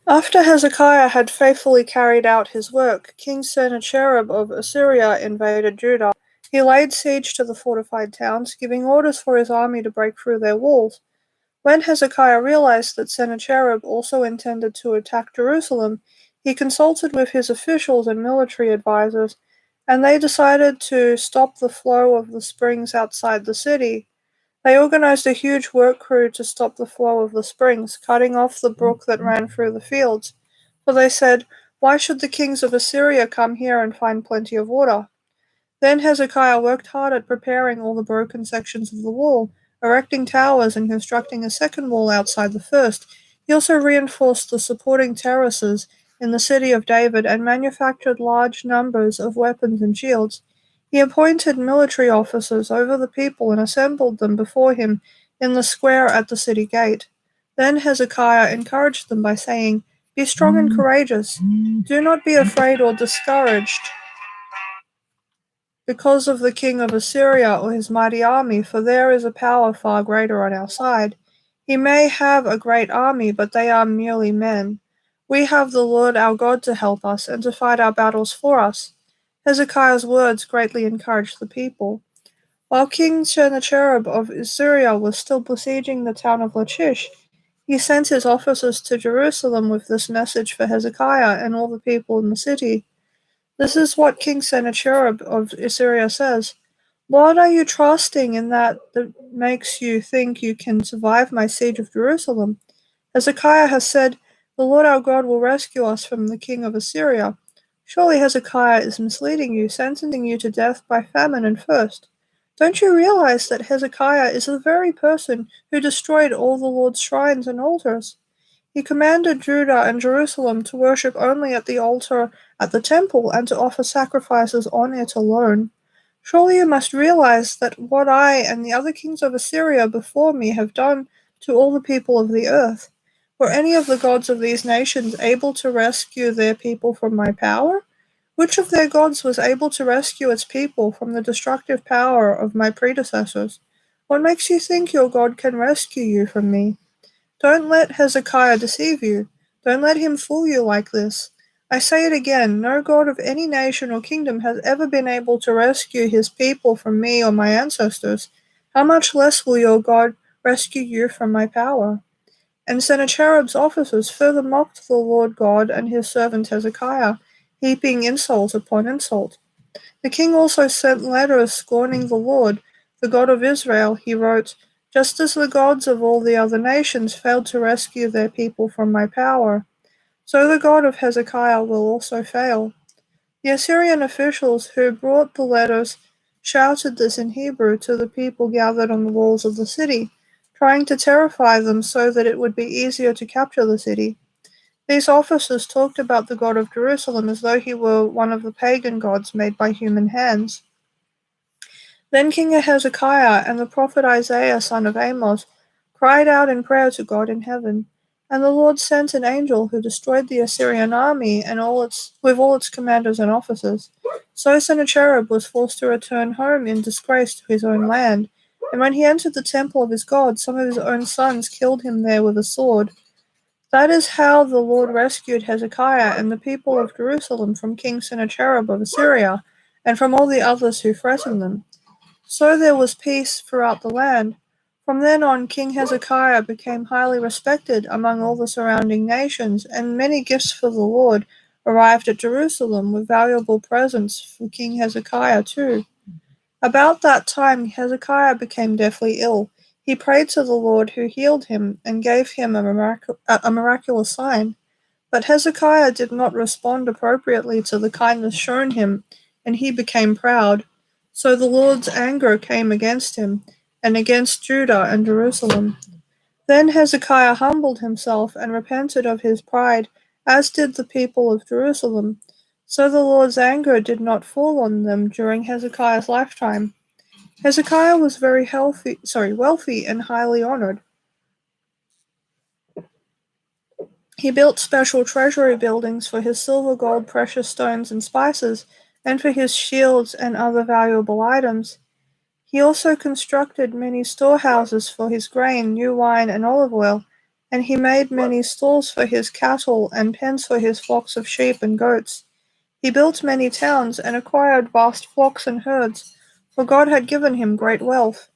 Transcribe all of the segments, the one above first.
After Hezekiah had faithfully carried out his work, King Sennacherib of Assyria invaded Judah. He laid siege to the fortified towns, giving orders for his army to break through their walls. When Hezekiah realized that Sennacherib also intended to attack Jerusalem, he consulted with his officials and military advisors, and they decided to stop the flow of the springs outside the city. They organized a huge work crew to stop the flow of the springs, cutting off the brook that ran through the fields. For they said, "Why should the kings of Assyria come here and find plenty of water?" Then Hezekiah worked hard at preparing all the broken sections of the wall, erecting towers and constructing a second wall outside the first. He also reinforced the supporting terraces in the city of David and manufactured large numbers of weapons and shields. He appointed military officers over the people and assembled them before him in the square at the city gate. Then Hezekiah encouraged them by saying, "Be strong and courageous. Do not be afraid or discouraged because of the king of Assyria or his mighty army, for there is a power far greater on our side. He may have a great army, but they are merely men. We have the Lord our God to help us and to fight our battles for us." Hezekiah's words greatly encouraged the people. While King Sennacherib of Assyria was still besieging the town of Lachish, he sent his officers to Jerusalem with this message for Hezekiah and all the people in the city. This is what King Sennacherib of Assyria says. "What are you trusting in that makes you think you can survive my siege of Jerusalem? Hezekiah has said, 'The Lord our God will rescue us from the king of Assyria.' Surely Hezekiah is misleading you, sentencing you to death by famine and thirst. Don't you realize that Hezekiah is the very person who destroyed all the Lord's shrines and altars? He commanded Judah and Jerusalem to worship only at the altar at the temple and to offer sacrifices on it alone. Surely you must realize that what I and the other kings of Assyria before me have done to all the people of the earth. Were any of the gods of these nations able to rescue their people from my power? Which of their gods was able to rescue its people from the destructive power of my predecessors? What makes you think your God can rescue you from me? Don't let Hezekiah deceive you. Don't let him fool you like this. I say it again, no god of any nation or kingdom has ever been able to rescue his people from me or my ancestors. How much less will your God rescue you from my power?" And Sennacherib's officers further mocked the Lord God and his servant Hezekiah, heaping insult upon insult. The king also sent letters scorning the Lord, the God of Israel. He wrote, "Just as the gods of all the other nations failed to rescue their people from my power, so the God of Hezekiah will also fail." The Assyrian officials who brought the letters shouted this in Hebrew to the people gathered on the walls of the city, trying to terrify them so that it would be easier to capture the city. These officers talked about the God of Jerusalem as though he were one of the pagan gods made by human hands. Then King Hezekiah and the prophet Isaiah son of Amos cried out in prayer to God in heaven, and the Lord sent an angel who destroyed the Assyrian army and with all its commanders and officers. So Sennacherib was forced to return home in disgrace to his own land, and when he entered the temple of his God, some of his own sons killed him there with a sword. That is how the Lord rescued Hezekiah and the people of Jerusalem from King Sennacherib of Assyria, and from all the others who threatened them. So there was peace throughout the land. From then on, King Hezekiah became highly respected among all the surrounding nations, and many gifts for the Lord arrived at Jerusalem with valuable presents for King Hezekiah too. About that time, Hezekiah became deathly ill. He prayed to the Lord, who healed him and gave him a miraculous sign. But Hezekiah did not respond appropriately to the kindness shown him, and he became proud. So the Lord's anger came against him, and against Judah and Jerusalem. Then Hezekiah humbled himself and repented of his pride, as did the people of Jerusalem. So the Lord's anger did not fall on them during Hezekiah's lifetime. Hezekiah was very wealthy and highly honored. He built special treasury buildings for his silver, gold, precious stones, and spices, and for his shields and other valuable items. He also constructed many storehouses for his grain, new wine, and olive oil, And he made many stalls for his cattle and pens for his flocks of sheep and goats. He built many towns and acquired vast flocks and herds, for God had given him great wealth.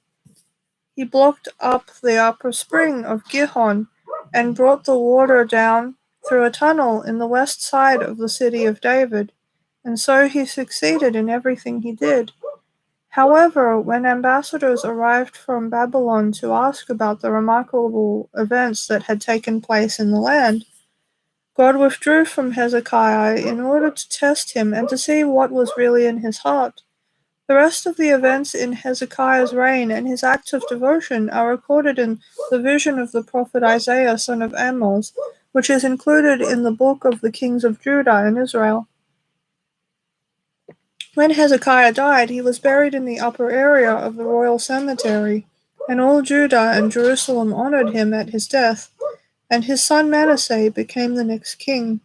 He blocked up the upper spring of Gihon and brought the water down through a tunnel in the west side of the city of David, and so he succeeded in everything he did. However, when ambassadors arrived from Babylon to ask about the remarkable events that had taken place in the land, God withdrew from Hezekiah in order to test him and to see what was really in his heart. The rest of the events in Hezekiah's reign and his acts of devotion are recorded in the vision of the prophet Isaiah, son of Amoz, which is included in the book of the kings of Judah and Israel. When Hezekiah died, he was buried in the upper area of the royal cemetery, and all Judah and Jerusalem honored him at his death, and his son Manasseh became the next king.